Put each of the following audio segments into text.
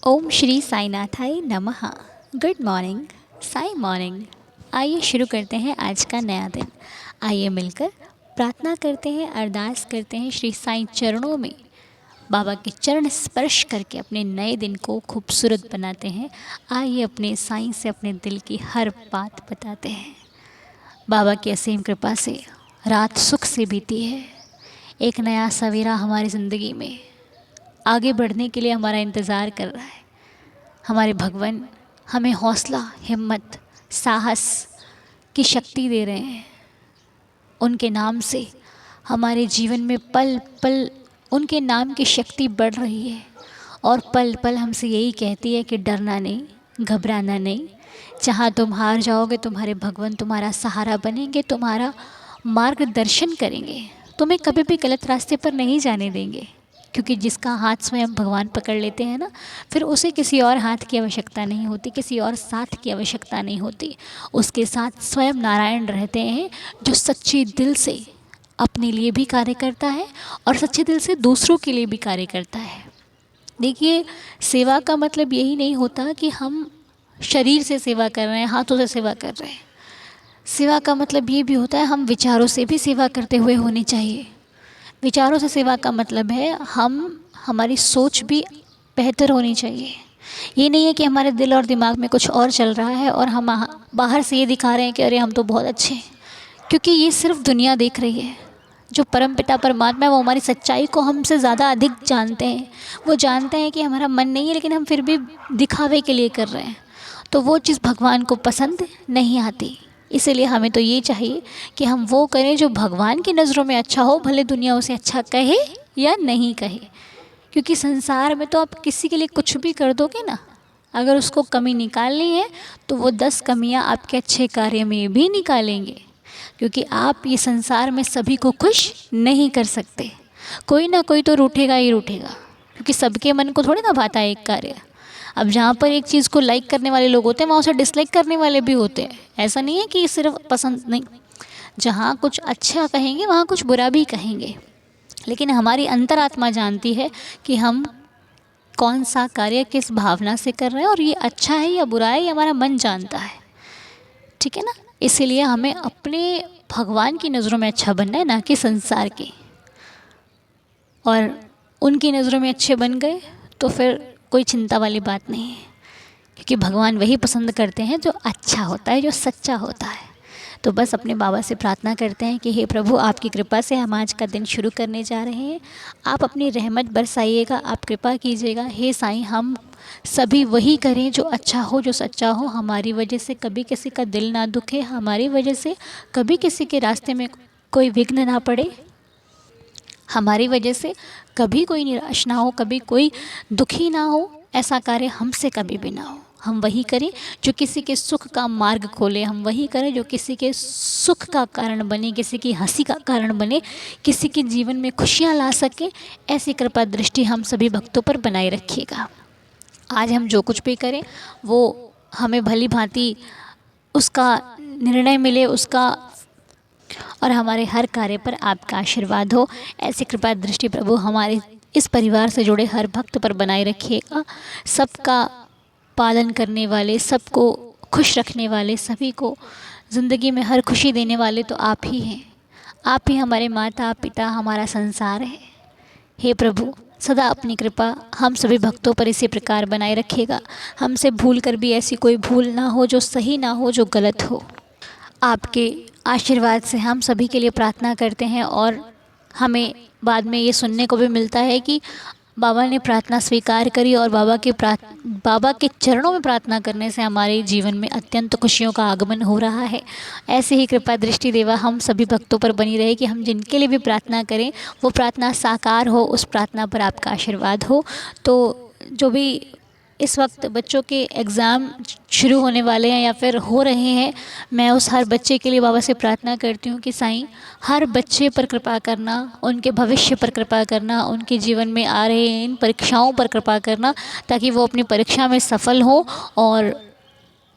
ओम श्री साईनाथाय नमः। Good morning, Sai morning. आइए शुरू करते हैं आज का नया दिन। आइए मिलकर प्रार्थना करते हैं, अरदास करते हैं श्री साईं चरणों में। बाबा के चरण स्पर्श करके अपने नए दिन को खूबसूरत बनाते हैं। आइए अपने साईं से अपने दिल की हर बात बताते हैं। बाबा की असीम कृपा से रात सुख से बीती है। एक नया सवेरा हमारी ज़िंदगी में आगे बढ़ने के लिए हमारा इंतज़ार कर रहा है। हमारे भगवान हमें हौसला, हिम्मत, साहस की शक्ति दे रहे हैं। उनके नाम से हमारे जीवन में पल पल उनके नाम की शक्ति बढ़ रही है और पल पल हमसे यही कहती है कि डरना नहीं, घबराना नहीं। जहाँ तुम हार जाओगे तुम्हारे भगवान तुम्हारा सहारा बनेंगे, तुम्हारा मार्गदर्शन करेंगे, तुम्हें कभी भी गलत रास्ते पर नहीं जाने देंगे। क्योंकि जिसका हाथ स्वयं भगवान पकड़ लेते हैं ना, फिर उसे किसी और हाथ की आवश्यकता नहीं होती, किसी और साथ की आवश्यकता नहीं होती। उसके साथ स्वयं नारायण रहते हैं, जो सच्चे दिल से अपने लिए भी कार्य करता है और सच्चे दिल से दूसरों के लिए भी कार्य करता है। देखिए, सेवा का मतलब यही नहीं होता कि हम शरीर से सेवा कर रहे हैं, हाथों से सेवा कर रहे हैं। सेवा का मतलब ये भी होता है हम विचारों से भी सेवा करते हुए होनी चाहिए। विचारों से सेवा का मतलब है हमारी सोच भी बेहतर होनी चाहिए। ये नहीं है कि हमारे दिल और दिमाग में कुछ और चल रहा है और हम बाहर से ये दिखा रहे हैं कि अरे हम तो बहुत अच्छे हैं। क्योंकि ये सिर्फ दुनिया देख रही है। जो परमपिता परमात्मा है वो हमारी सच्चाई को हमसे ज़्यादा अधिक जानते हैं। वो जानते हैं कि हमारा मन नहीं है, लेकिन हम फिर भी दिखावे के लिए कर रहे हैं। तो वो चीज़ भगवान को पसंद नहीं आती। इसीलिए हमें तो ये चाहिए कि हम वो करें जो भगवान की नज़रों में अच्छा हो, भले दुनिया उसे अच्छा कहे या नहीं कहे। क्योंकि संसार में तो आप किसी के लिए कुछ भी कर दोगे ना, अगर उसको कमी निकालनी है तो वो 10 कमियां आपके अच्छे कार्य में भी निकालेंगे। क्योंकि आप ये संसार में सभी को खुश नहीं कर सकते। कोई ना कोई तो रूठेगा ही रूठेगा, क्योंकि सबके मन को थोड़ी ना भाता है एक कार्य। अब जहाँ पर एक चीज़ को लाइक करने वाले लोग होते हैं, वहाँ उसे डिसलाइक करने वाले भी होते हैं। ऐसा नहीं है कि सिर्फ पसंद नहीं, जहाँ कुछ अच्छा कहेंगे वहाँ कुछ बुरा भी कहेंगे। लेकिन हमारी अंतरात्मा जानती है कि हम कौन सा कार्य किस भावना से कर रहे हैं और ये अच्छा है या बुरा है, ये हमारा मन जानता है। ठीक है ना। इसीलिए हमें अपने भगवान की नज़रों में अच्छा बनना है, ना कि संसार के। और उनकी नज़रों में अच्छे बन गए तो फिर कोई चिंता वाली बात नहीं है। क्योंकि भगवान वही पसंद करते हैं जो अच्छा होता है, जो सच्चा होता है। तो बस अपने बाबा से प्रार्थना करते हैं कि हे प्रभु, आपकी कृपा से हम आज का दिन शुरू करने जा रहे हैं। आप अपनी रहमत बरसाइएगा, आप कृपा कीजिएगा। हे साईं, हम सभी वही करें जो अच्छा हो, जो सच्चा हो। हमारी वजह से कभी किसी का दिल ना दुखे, हमारी वजह से कभी किसी के रास्ते में कोई विघ्न ना पड़े, हमारी वजह से कभी कोई निराश ना हो, कभी कोई दुखी ना हो। ऐसा कार्य हमसे कभी भी ना हो। हम वही करें जो किसी के सुख का मार्ग खोले, हम वही करें जो किसी के सुख का कारण बने, किसी की हंसी का कारण बने, किसी के जीवन में खुशियाँ ला सके। ऐसी कृपा दृष्टि हम सभी भक्तों पर बनाए रखिएगा। आज हम जो कुछ भी करें वो हमें भली भांति उसका निर्णय मिले, उसका, और हमारे हर कार्य पर आपका आशीर्वाद हो। ऐसी कृपा दृष्टि प्रभु हमारे इस परिवार से जुड़े हर भक्त पर बनाए रखिएगा। सबका पालन करने वाले, सबको खुश रखने वाले, सभी को ज़िंदगी में हर खुशी देने वाले तो आप ही हैं। आप ही हमारे माता पिता, हमारा संसार है। हे प्रभु, सदा अपनी कृपा हम सभी भक्तों पर इसी प्रकार बनाए रखिएगा। हमसे भूल कर भी ऐसी कोई भूल ना हो जो सही ना हो, जो गलत हो। आपके आशीर्वाद से हम सभी के लिए प्रार्थना करते हैं और हमें बाद में ये सुनने को भी मिलता है कि बाबा ने प्रार्थना स्वीकार करी और बाबा के चरणों में प्रार्थना करने से हमारे जीवन में अत्यंत खुशियों का आगमन हो रहा है। ऐसे ही कृपा दृष्टि देवा हम सभी भक्तों पर बनी रहे कि हम जिनके लिए भी प्रार्थना करें वो प्रार्थना साकार हो, उस प्रार्थना पर आपका आशीर्वाद हो। तो जो भी इस वक्त बच्चों के एग्ज़ाम शुरू होने वाले हैं या फिर हो रहे हैं, मैं उस हर बच्चे के लिए बाबा से प्रार्थना करती हूँ कि साईं हर बच्चे पर कृपा करना, उनके भविष्य पर कृपा करना, उनके जीवन में आ रहे इन परीक्षाओं पर कृपा करना, ताकि वो अपनी परीक्षा में सफल हो और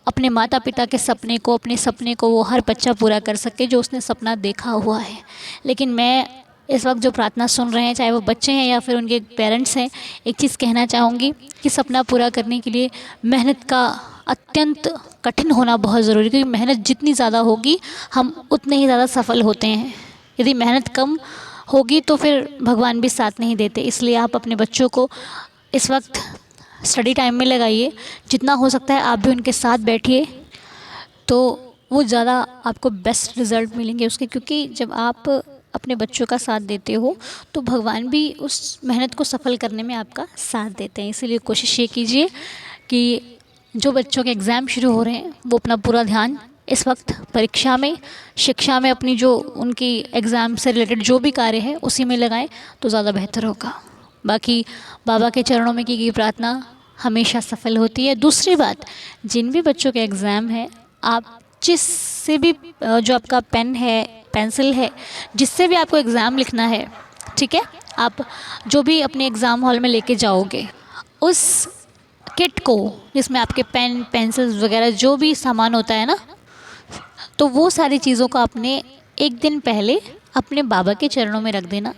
अपने माता पिता के सपने को, अपने सपने को वो हर बच्चा पूरा कर सके जो उसने सपना देखा हुआ है। लेकिन मैं इस वक्त जो प्रार्थना सुन रहे हैं, चाहे वो बच्चे हैं या फिर उनके पेरेंट्स हैं, एक चीज़ कहना चाहूँगी कि सपना पूरा करने के लिए मेहनत का अत्यंत कठिन होना बहुत ज़रूरी है, क्योंकि मेहनत जितनी ज़्यादा होगी हम उतने ही ज़्यादा सफल होते हैं। यदि मेहनत कम होगी तो फिर भगवान भी साथ नहीं देते। इसलिए आप अपने बच्चों को इस वक्त स्टडी टाइम में लगाइए, जितना हो सकता है आप भी उनके साथ बैठिए, तो वो ज़्यादा आपको बेस्ट रिज़ल्ट मिलेंगे उसके। क्योंकि जब आप अपने बच्चों का साथ देते हो तो भगवान भी उस मेहनत को सफल करने में आपका साथ देते हैं। इसीलिए कोशिश ये कीजिए कि जो बच्चों के एग्ज़ाम शुरू हो रहे हैं वो अपना पूरा ध्यान इस वक्त परीक्षा में, शिक्षा में, अपनी जो उनकी एग्ज़ाम से रिलेटेड जो भी कार्य है उसी में लगाएं तो ज़्यादा बेहतर होगा। बाकी बाबा के चरणों में की गई प्रार्थना हमेशा सफल होती है। दूसरी बात, जिन भी बच्चों के एग्ज़ाम है, आप जिससे भी जो आपका पेन है, पेंसिल है, जिससे भी आपको एग्ज़ाम लिखना है, ठीक है, आप जो भी अपने एग्ज़ाम हॉल में लेके जाओगे उस किट को, जिसमें आपके पेन, पेंसिल्स वगैरह जो भी सामान होता है ना, तो वो सारी चीज़ों को आपने एक दिन पहले अपने बाबा के चरणों में रख देना।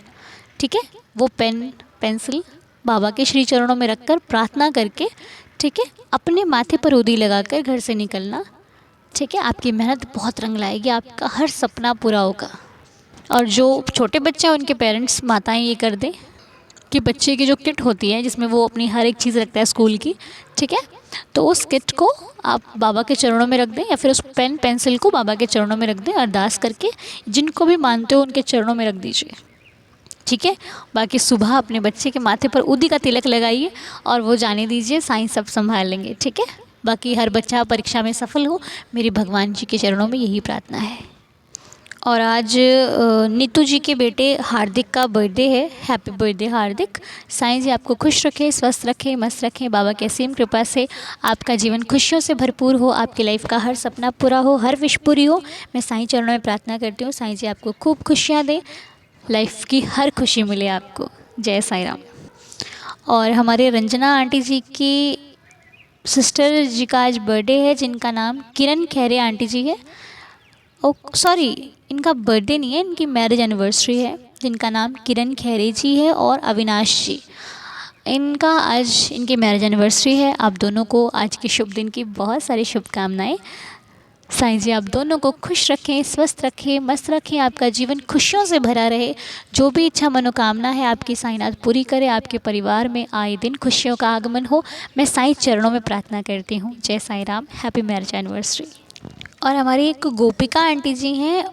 ठीक है, वो पेन, पेंसिल बाबा के श्री चरणों में रखकर प्रार्थना करके, ठीक है, अपने माथे पर उदी लगाकर घर से निकलना। ठीक है, आपकी मेहनत बहुत रंग लाएगी, आपका हर सपना पूरा होगा। और जो छोटे बच्चे हैं उनके पेरेंट्स, माताएं ये कर दें कि बच्चे की जो किट होती है जिसमें वो अपनी हर एक चीज़ रखता है स्कूल की, ठीक है, तो उस किट को आप बाबा के चरणों में रख दें, या फिर उस पेन, पेंसिल को बाबा के चरणों में रख दें, अरदास करके जिनको भी मानते हो उनके चरणों में रख दीजिए। ठीक है, बाकी सुबह अपने बच्चे के माथे पर उदी का तिलक लगाइए और वो जाने दीजिए, साईं सब संभाल लेंगे। ठीक है, बाकी हर बच्चा परीक्षा में सफल हो, मेरी भगवान जी के चरणों में यही प्रार्थना है। और आज नीतू जी के बेटे हार्दिक का बर्थडे है। हैप्पी बर्थडे हार्दिक। साईं जी आपको खुश रखें, स्वस्थ रखें, मस्त रखें। बाबा की असीम कृपा से आपका जीवन खुशियों से भरपूर हो, आपकी लाइफ का हर सपना पूरा हो, हर विश पूरी हो। मैं साईं चरणों में प्रार्थना करती हूँ, साईं जी आपको खूब खुशियाँ दें, लाइफ की हर खुशी मिले आपको। जय साईं राम। और हमारे रंजना आंटी जी की सिस्टर जी का आज बर्थडे है, जिनका नाम किरण खैरे आंटी जी है। ओ सॉरी, इनका बर्थडे नहीं है, इनकी मैरिज एनिवर्सरी है, जिनका नाम किरण खैरे जी है और अविनाश जी। इनका आज इनकी मैरिज एनिवर्सरी है। आप दोनों को आज के शुभ दिन की बहुत सारी शुभकामनाएं। साईं जी आप दोनों को खुश रखें, स्वस्थ रखें, मस्त रखें, आपका जीवन खुशियों से भरा रहे। जो भी इच्छा मनोकामना है आपकी साईंनाथ पूरी करे, आपके परिवार में आए दिन खुशियों का आगमन हो। मैं साईं चरणों में प्रार्थना करती हूँ। जय Sai Ram. Happy marriage anniversary. और हमारी एक गोपिका आंटी जी हैं,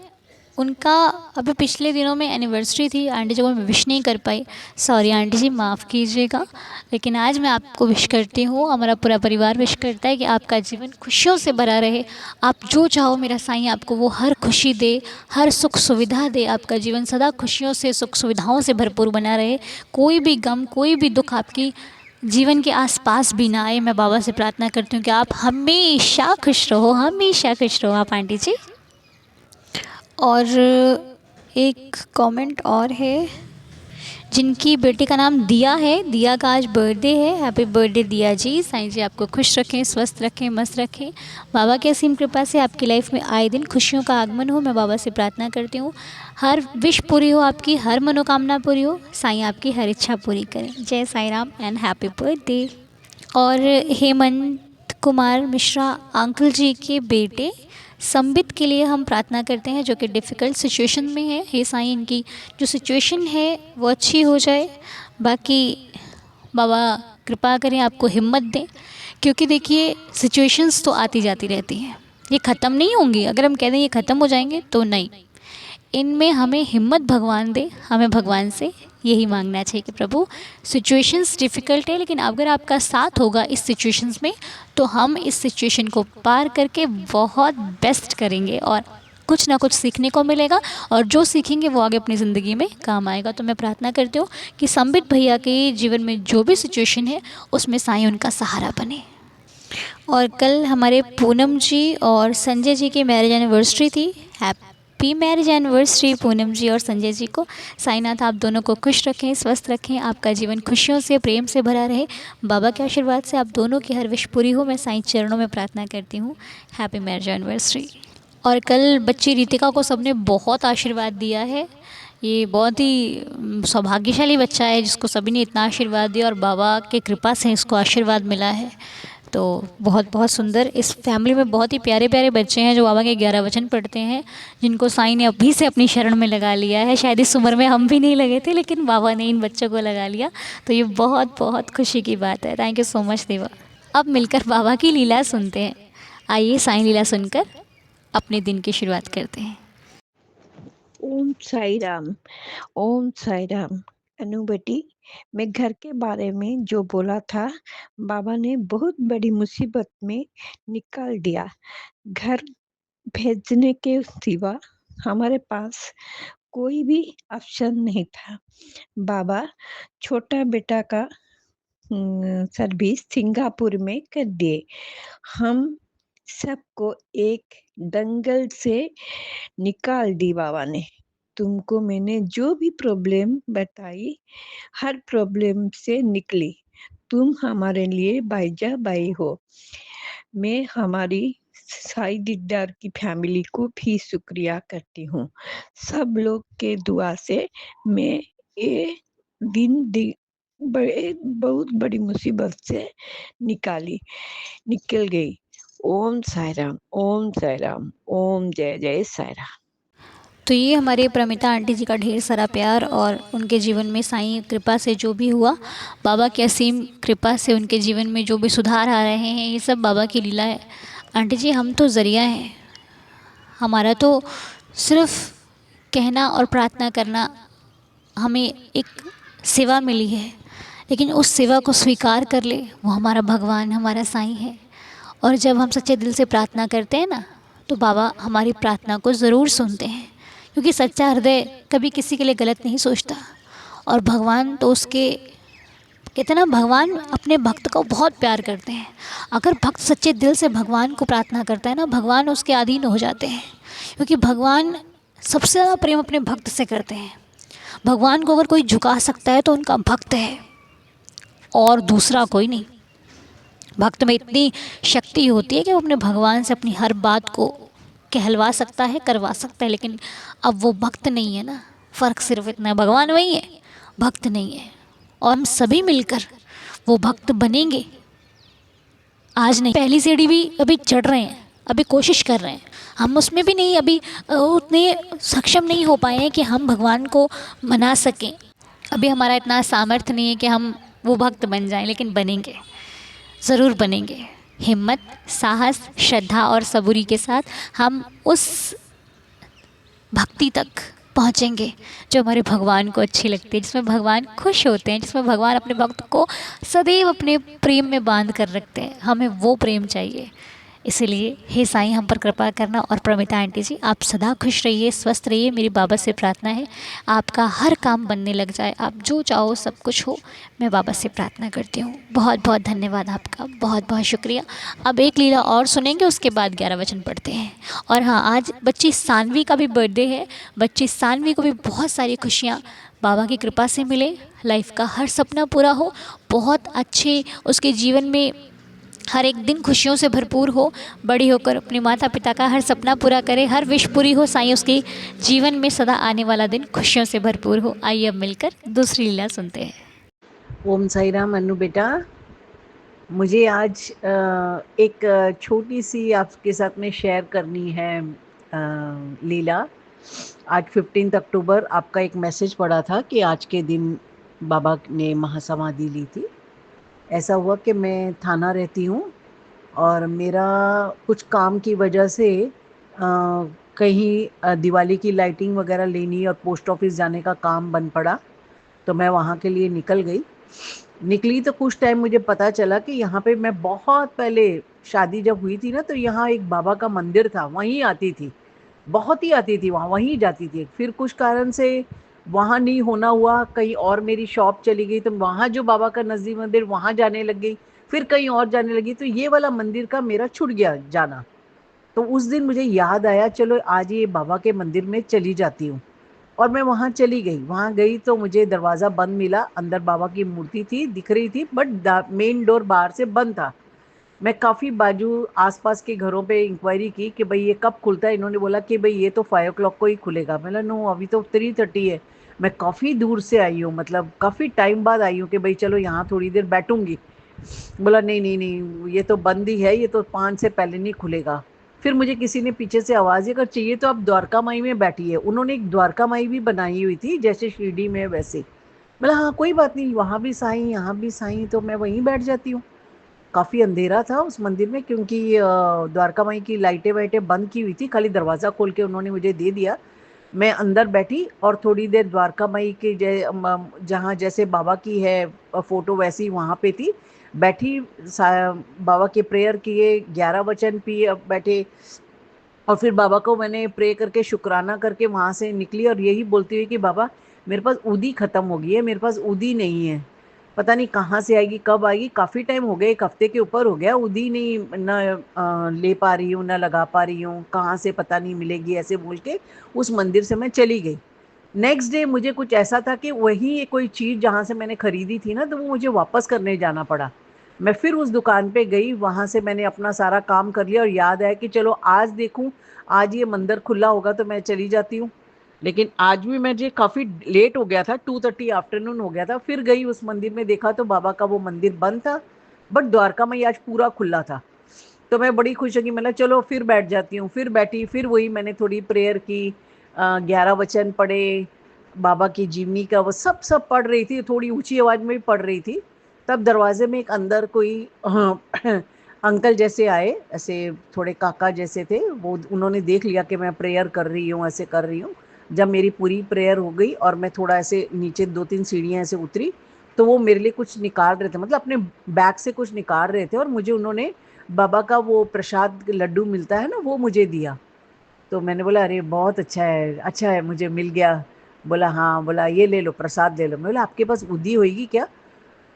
उनका अभी पिछले दिनों में एनिवर्सरी थी। आंटी जी को मैं विश नहीं कर पाई, सॉरी आंटी जी, माफ़ कीजिएगा। लेकिन आज मैं आपको विश करती हूँ, हमारा पूरा परिवार विश करता है कि आपका जीवन खुशियों से भरा रहे। आप जो चाहो मेरा साईं आपको वो हर खुशी दे, हर सुख सुविधा दे। आपका जीवन सदा खुशियों से, सुख सुविधाओं से भरपूर बना रहे। कोई भी गम, कोई भी दुख आपकी जीवन के आसपास भी ना आए। मैं बाबा से प्रार्थना करती हूँ कि आप हमेशा खुश रहो, हमेशा खुश रहो आप आंटी जी। और एक कमेंट और है, जिनकी बेटी का नाम दिया है, दिया का आज बर्थडे है। हैप्पी बर्थडे दिया जी। साईं जी आपको खुश रखें, स्वस्थ रखें, मस्त रखें। बाबा की असीम कृपा से आपकी लाइफ में आए दिन खुशियों का आगमन हो। मैं बाबा से प्रार्थना करती हूँ, हर विश पूरी हो, आपकी हर मनोकामना पूरी हो, साईं आपकी हर इच्छा पूरी करें। जय Sai Ram and happy birthday. और हेमंत कुमार मिश्रा अंकल जी के बेटे संबित के लिए हम प्रार्थना करते हैं, जो कि डिफ़िकल्ट सिचुएशन में है। हे साईं, इनकी जो सिचुएशन है वो अच्छी हो जाए। बाकी बाबा कृपा करें, आपको हिम्मत दें, क्योंकि देखिए सिचुएशंस तो आती जाती रहती हैं, ये ख़त्म नहीं होंगी। अगर हम कह दें ये ख़त्म हो जाएंगे तो नहीं, इनमें हमें हिम्मत भगवान दे। हमें भगवान से यही मांगना चाहिए कि प्रभु सिचुएशंस डिफ़िकल्ट है, लेकिन अगर आपका साथ होगा इस सिचुएशंस में तो हम इस सिचुएशन को पार करके बहुत बेस्ट करेंगे और कुछ ना कुछ सीखने को मिलेगा, और जो सीखेंगे वो आगे अपनी ज़िंदगी में काम आएगा। तो मैं प्रार्थना करती हूँ कि संबित भैया के जीवन में जो भी सिचुएशन है उसमें साईं उनका सहारा बने। और कल हमारे पूनम जी और संजय जी की मैरिज एनिवर्सरी थी। हैप्पी मैरिज एनिवर्सरी पूनम जी और संजय जी को। साईनाथ आप दोनों को खुश रखें, स्वस्थ रखें, आपका जीवन खुशियों से, प्रेम से भरा रहे। बाबा के आशीर्वाद से आप दोनों की हर विश पूरी हो। मैं साईं चरणों में प्रार्थना करती हूँ। Happy marriage anniversary. और कल बच्ची रितिका को सबने बहुत आशीर्वाद दिया है ये बहुत ही सौभाग्यशाली बच्चा है जिसको सभी ने इतना आशीर्वाद दिया और बाबा के कृपा से इसको आशीर्वाद मिला है। तो बहुत बहुत सुंदर, इस फैमिली में बहुत ही प्यारे प्यारे बच्चे हैं जो बाबा के 11 वचन पढ़ते हैं, जिनको साईं ने अभी से अपनी शरण में लगा लिया है। शायद इस उम्र में हम भी नहीं लगे थे, लेकिन बाबा ने इन बच्चों को लगा लिया। तो ये बहुत बहुत खुशी की बात है। थैंक यू सो मच देवा। अब मिलकर बाबा की लीला सुनते हैं। आइए साईं लीला सुनकर अपने दिन की शुरुआत करते हैं। ओम साई राम। ओम साई राम। अनु बेटी, मैं घर के बारे में जो बोला था, बाबा ने बहुत बड़ी मुसीबत में निकाल दिया। घर भेजने के सिवा हमारे पास कोई भी ऑप्शन नहीं था। बाबा छोटा बेटा का सर्विस सिंगापुर में कर दिए। हम सबको एक दंगल से निकाल दी बाबा ने। तुमको मैंने जो भी प्रॉब्लम बताई, हर प्रॉब्लम से निकली। तुम हमारे लिए बाईजा बाई हो। मैं हमारी साई दीदार की फैमिली को भी शुक्रिया करती हूँ। सब लोग के दुआ से मैं ये दिन बहुत बड़ी मुसीबत से निकल गई। ओम साई राम, ओम साई राम, ओम जय जय साई राम। तो ये हमारे प्रमिता आंटी जी का ढेर सारा प्यार और उनके जीवन में साईं कृपा से जो भी हुआ, बाबा की असीम कृपा से उनके जीवन में जो भी सुधार आ रहे हैं, ये सब बाबा की लीला है। आंटी जी, हम तो ज़रिया हैं। हमारा तो सिर्फ कहना और प्रार्थना करना, हमें एक सेवा मिली है, लेकिन उस सेवा को स्वीकार कर ले वो हमारा भगवान, हमारा साईं है। और जब हम सच्चे दिल से प्रार्थना करते हैं ना, तो बाबा हमारी प्रार्थना को ज़रूर सुनते हैं, क्योंकि सच्चा हृदय कभी किसी के लिए गलत नहीं सोचता। और भगवान तो उसके, कहते हैं ना, भगवान अपने भक्त को बहुत प्यार करते हैं। अगर भक्त सच्चे दिल से भगवान को प्रार्थना करता है ना, भगवान उसके अधीन हो जाते हैं, क्योंकि भगवान सबसे ज़्यादा प्रेम अपने भक्त से करते हैं। भगवान को अगर कोई झुका सकता है तो उनका भक्त है, और दूसरा कोई नहीं। भक्त में इतनी शक्ति होती है कि वो अपने भगवान से अपनी हर बात को कहलवा सकता है, करवा सकता है। लेकिन अब वो भक्त नहीं है ना, फ़र्क सिर्फ इतना है, भगवान वही है, भक्त नहीं है। और हम सभी मिलकर वो भक्त बनेंगे। आज नहीं, पहली सीढ़ी भी अभी चढ़ रहे हैं, अभी कोशिश कर रहे हैं। हम उसमें भी नहीं अभी उतने सक्षम नहीं हो पाए हैं कि हम भगवान को मना सकें। अभी हमारा इतना सामर्थ्य नहीं है कि हम वो भक्त बन जाएं, लेकिन बनेंगे, ज़रूर बनेंगे। हिम्मत, साहस, श्रद्धा और सबूरी के साथ हम उस भक्ति तक पहुँचेंगे जो हमारे भगवान को अच्छी लगती है, जिसमें भगवान खुश होते हैं, जिसमें भगवान अपने भक्त को सदैव अपने प्रेम में बांध कर रखते हैं। हमें वो प्रेम चाहिए। इसीलिए हे साईं, हम पर कृपा करना। और प्रमिता आंटी जी, आप सदा खुश रहिए, स्वस्थ रहिए। मेरी बाबा से प्रार्थना है आपका हर काम बनने लग जाए, आप जो चाहो सब कुछ हो। मैं बाबा से प्रार्थना करती हूँ। बहुत बहुत धन्यवाद आपका, बहुत बहुत शुक्रिया। अब एक लीला और सुनेंगे, उसके बाद 11 वचन पढ़ते हैं। और हाँ, आज बच्ची सानवी का भी बर्थडे है। बच्ची सानवी को भी बहुत सारी खुशियाँ बाबा की कृपा से मिले, लाइफ का हर सपना पूरा हो, बहुत अच्छे उसके जीवन में हर एक दिन खुशियों से भरपूर हो, बड़ी होकर अपने माता पिता का हर सपना पूरा करे, हर विश पूरी हो। साईं उसके जीवन में सदा आने वाला दिन खुशियों से भरपूर हो। आइए अब मिलकर दूसरी लीला सुनते हैं। ओम साई राम। अनु बेटा, मुझे आज एक छोटी सी आपके साथ में शेयर करनी है लीला। आज 15 अक्टूबर आपका एक मैसेज पड़ा था कि आज के दिन बाबा ने महासमाधि ली थी। ऐसा हुआ कि मैं थाना रहती हूँ और मेरा कुछ काम की वजह से कहीं दिवाली की लाइटिंग वगैरह लेनी और पोस्ट ऑफिस जाने का काम बन पड़ा, तो मैं वहाँ के लिए निकली। तो कुछ टाइम मुझे पता चला कि यहाँ पे, मैं बहुत पहले शादी जब हुई थी ना, तो यहाँ एक बाबा का मंदिर था, वहीं आती थी, बहुत ही आती थी, वहीं जाती थी। फिर कुछ कारण से वहाँ नहीं होना हुआ, कहीं और मेरी शॉप चली गई, तो वहाँ जो बाबा का नज़दीक मंदिर, वहाँ जाने लग गई, फिर कहीं और जाने लगी, तो ये वाला मंदिर का मेरा छूट गया जाना। तो उस दिन मुझे याद आया, चलो आज ये बाबा के मंदिर में चली जाती हूँ। और मैं वहाँ चली गई। वहाँ गई तो मुझे दरवाज़ा बंद मिला, अंदर बाबा की मूर्ति थी, दिख रही थी, बट मेन डोर बाहर से बंद था। मैं काफ़ी बाजू आसपास के घरों पे इंक्वायरी की कि भाई ये कब खुलता है। इन्होंने बोला कि भाई ये तो 5 o'clock को ही खुलेगा। मैंने नो, अभी तो 3:30 है। मैं काफ़ी दूर से आई हूँ, मतलब काफ़ी टाइम बाद आई हूँ कि भाई चलो यहाँ थोड़ी देर बैठूंगी। बोला नहीं नहीं नहीं, ये तो बंद ही है, ये तो 5 से पहले नहीं खुलेगा। फिर मुझे किसी ने पीछे से आवाज़ दी, अगर चाहिए तो आप द्वारका माई में बैठिए। उन्होंने एक द्वारका माई भी बनाई हुई थी जैसे शिरडी में वैसे। बोला हाँ कोई बात नहीं, वहाँ भी साईं यहाँ भी साईं, तो मैं वहीं बैठ जाती हूँ। काफ़ी अंधेरा था उस मंदिर में, क्योंकि द्वारका माई की लाइटें वाइटें बंद की हुई थी, खाली दरवाज़ा खोल के उन्होंने मुझे दे दिया। मैं अंदर बैठी और थोड़ी देर द्वारका माई के जहाँ जैसे बाबा की है फोटो वैसी वहाँ पे थी बैठी। बाबा के प्रेयर किए, 11 वचन पिए, बैठे। और फिर बाबा को मैंने प्रे करके शुक्राना करके वहाँ से निकली और यही बोलती हुई कि बाबा मेरे पास ऊदी ख़त्म हो गई है, मेरे पास ऊदी नहीं है, पता नहीं कहाँ से आएगी, कब आएगी। काफ़ी टाइम हो गया, 1 हफ्ते के ऊपर हो गया, ऊदी नहीं ना ले पा रही हूँ, ना लगा पा रही हूँ, कहाँ से पता नहीं मिलेगी, ऐसे बोल के उस मंदिर से मैं चली गई। नेक्स्ट डे मुझे कुछ ऐसा था कि वही कोई चीज़ जहाँ से मैंने खरीदी थी ना, तो वो मुझे वापस करने जाना पड़ा। मैं फिर उस दुकान पे गई, वहाँ से मैंने अपना सारा काम कर लिया और याद आया कि चलो आज देखूँ, आज ये मंदिर खुला होगा तो मैं चली जाती हूँ। लेकिन आज भी मुझे काफ़ी लेट हो गया था, 2:30 आफ्टरनून हो गया था। फिर गई उस मंदिर में, देखा तो बाबा का वो मंदिर बंद था, बट द्वारका में आज पूरा खुला था। तो मैं बड़ी खुश हो गई, मतलब चलो फिर बैठ जाती हूँ। फिर बैठी, फिर वही मैंने थोड़ी प्रेयर की, 11 वचन पढ़े, बाबा की जीवनी का वो सब पढ़ रही थी, थोड़ी ऊंची आवाज में भी पढ़ रही थी। तब दरवाजे में एक अंदर कोई अंकल जैसे आए, ऐसे थोड़े काका जैसे थे। वो उन्होंने देख लिया कि मैं प्रेयर कर रही हूँ, ऐसे कर रही हूँ। जब मेरी पूरी प्रेयर हो गई और मैं थोड़ा ऐसे नीचे 2-3 सीढ़ियाँ ऐसे उतरी, तो वो मेरे लिए कुछ निकाल रहे थे, मतलब अपने बैग से कुछ निकाल रहे थे और मुझे उन्होंने बाबा का वो प्रसाद लड्डू मिलता है ना, वो मुझे दिया। तो मैंने बोला अरे बहुत अच्छा है मुझे मिल गया। बोला हाँ, बोला ये ले लो प्रसाद ले लो। मैं बोला आपके पास उद्दी होएगी क्या?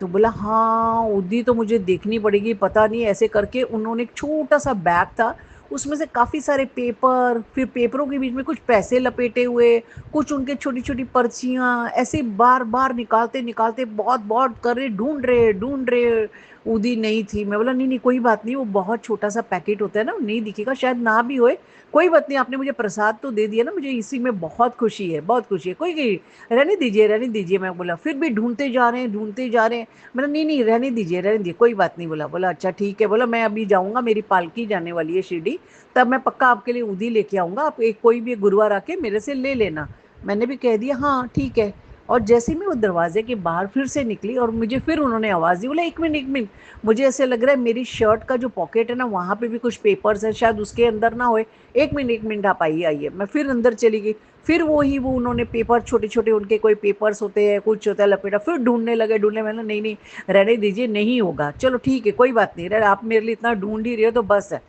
तो बोला हाँ उद्दी तो मुझे देखनी पड़ेगी, पता नहीं। ऐसे करके उन्होंने एक छोटा सा बैग था, उसमें से काफ़ी सारे पेपर, फिर पेपरों के बीच में कुछ पैसे लपेटे हुए, कुछ उनके छोटी छोटी पर्चियाँ, ऐसे बार बार निकालते निकालते बहुत बहुत कर रहे, ढूंढ रहे। उदी नहीं थी। मैं बोला नहीं नहीं कोई बात नहीं, वो बहुत छोटा सा पैकेट होता है ना, नहीं दिखेगा, शायद ना भी होए, कोई बात नहीं, आपने मुझे प्रसाद तो दे दिया ना, मुझे इसी में बहुत खुशी है, बहुत खुशी है, कोई नहीं, रहने दीजिए रहने दीजिए। मैं बोला फिर भी ढूंढते जा रहे हैं ढूंढते जा रहे हैं। मैंने नहीं नहीं रहने दीजिए कोई बात नहीं। बोला बोला अच्छा ठीक है। बोला मैं अभी जाऊंगा, मेरी पालकी जाने वाली है शिरडी, तब मैं पक्का आपके लिए उदी लेके आऊंगा, आप एक कोई भी गुरुवार आके मेरे से ले लेना। मैंने भी कह दिया हाँ ठीक है। और जैसे मैं वो दरवाजे के बाहर फिर से निकली और मुझे फिर उन्होंने आवाज़ दी। बोला 1 मिनट 1 मिनट, मुझे ऐसे लग रहा है मेरी शर्ट का जो पॉकेट है ना, वहाँ पे भी कुछ पेपर्स है, शायद उसके अंदर ना होए। 1 मिनट आप आइए आइए। मैं फिर अंदर चली गई। फिर वो उन्होंने पेपर छोटे छोटे उनके कोई पेपर्स होते हैं, कुछ होता है लपेटा, फिर ढूंढने लगे ढूंढने। मैंने नहीं नहीं रहने दीजिए, नहीं होगा, चलो ठीक है कोई बात नहीं, रह आप मेरे लिए इतना ढूंढ ही रहे हो तो बस है।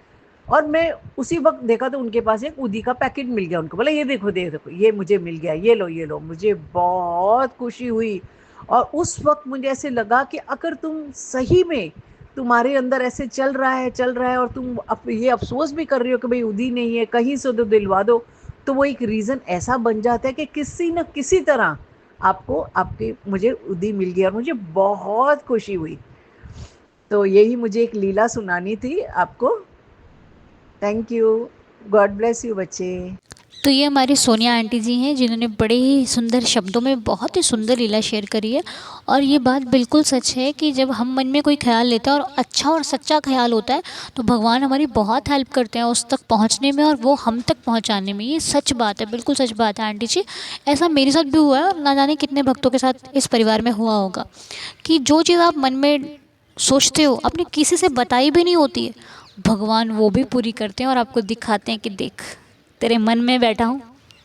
और मैं उसी वक्त देखा तो उनके पास एक उदी का पैकेट मिल गया। उनको बोला ये देखो देखो ये मुझे मिल गया, ये लो। मुझे बहुत खुशी हुई। और उस वक्त मुझे ऐसे लगा कि अगर तुम सही में, तुम्हारे अंदर ऐसे चल रहा है और तुम ये अफसोस भी कर रही हो कि भाई उदी नहीं है, कहीं से तो दिलवा दो, तो वो एक रीज़न ऐसा बन जाता है कि किसी न किसी तरह आपको आपके मुझे उदी मिल गई और मुझे बहुत खुशी हुई। तो यही मुझे एक लीला सुनानी थी आपको। Thank you. God bless you बच्चे। तो ये हमारी सोनिया आंटी जी हैं, जिन्होंने बड़े ही सुंदर शब्दों में बहुत ही सुंदर लीला शेयर करी है। और ये बात बिल्कुल सच है कि जब हम मन में कोई ख्याल लेते हैं और अच्छा और सच्चा ख्याल होता है, तो भगवान हमारी बहुत हेल्प करते हैं उस तक पहुंचने में और वो हम तक पहुंचाने में। ये सच बात है, बिल्कुल सच बात है आंटी जी। ऐसा मेरे साथ भी हुआ है और ना जाने कितने भक्तों के साथ इस परिवार में हुआ होगा कि जो चीज़ आप मन में सोचते हो, आपने किसी से बताई भी नहीं होती है, भगवान वो भी पूरी करते हैं और आपको दिखाते हैं कि देख, तेरे मन में बैठा हूँ,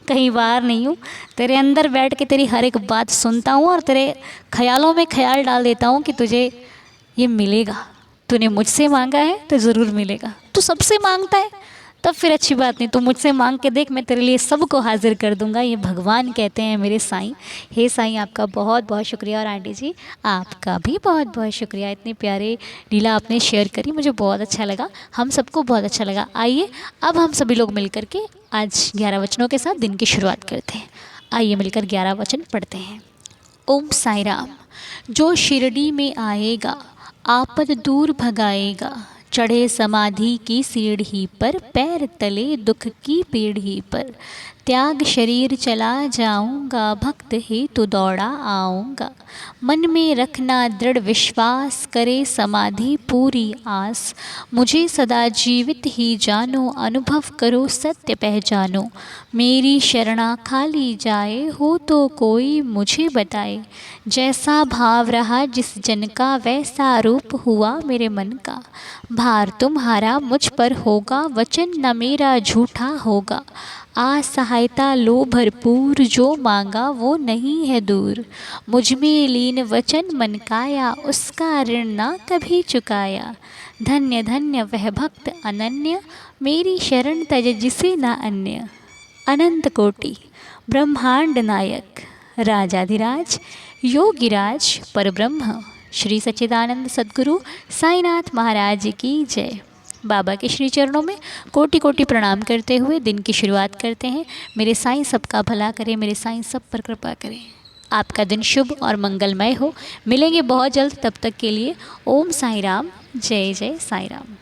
कहीं बाहर नहीं हूँ, तेरे अंदर बैठ के तेरी हर एक बात सुनता हूँ और तेरे ख्यालों में ख्याल डाल देता हूँ कि तुझे ये मिलेगा, तूने मुझसे मांगा है तो ज़रूर मिलेगा। तू सबसे मांगता है तब फिर अच्छी बात नहीं, तू मुझसे मांग के देख, मैं तेरे लिए सबको हाजिर कर दूंगा। ये भगवान कहते हैं मेरे साईं। हे साईं, आपका बहुत बहुत शुक्रिया। और आंटी जी आपका भी बहुत बहुत शुक्रिया, इतनी प्यारे लीला आपने शेयर करी, मुझे बहुत अच्छा लगा, हम सबको बहुत अच्छा लगा। आइए अब हम सभी लोग मिल के आज 11 वचनों के साथ दिन की शुरुआत करते हैं। आइए मिलकर 11 वचन पढ़ते हैं। ओम साई राम। जो शिरडी में आएगा आपद दूर भगाएगा, चढ़े समाधि की सीढ़ी पर, पैर तले दुख की पीढ़ी पर। त्याग शरीर चला जाऊंगा, भक्त हेतु दौड़ा आऊँगा। मन में रखना दृढ़ विश्वास, करे समाधि पूरी आस। मुझे सदा जीवित ही जानो, अनुभव करो सत्य पहचानो। मेरी शरणा खाली जाए, हो तो कोई मुझे बताए। जैसा भाव रहा जिस जन का, वैसा रूप हुआ मेरे मन का। भार तुम्हारा मुझ पर होगा, वचन न मेरा झूठा होगा। असहायता लो भरपूर, जो मांगा वो नहीं है दूर। मुझ में लीन वचन मन काया, उसका ऋण ना कभी चुकाया। धन्य धन्य वह भक्त अनन्य, मेरी शरण तज जिसे न अन्य। अनंत कोटि ब्रह्मांड नायक, राजाधिराज योगिराज परब्रह्म, श्री सच्चिदानंद सद्गुरु साईनाथ महाराज की जय। बाबा के श्री चरणों में कोटि कोटि प्रणाम करते हुए दिन की शुरुआत करते हैं। मेरे साईं सबका भला करें, मेरे साईं सब पर कृपा करें। आपका दिन शुभ और मंगलमय हो। मिलेंगे बहुत जल्द, तब तक के लिए ओम साई राम, जय जय साई राम।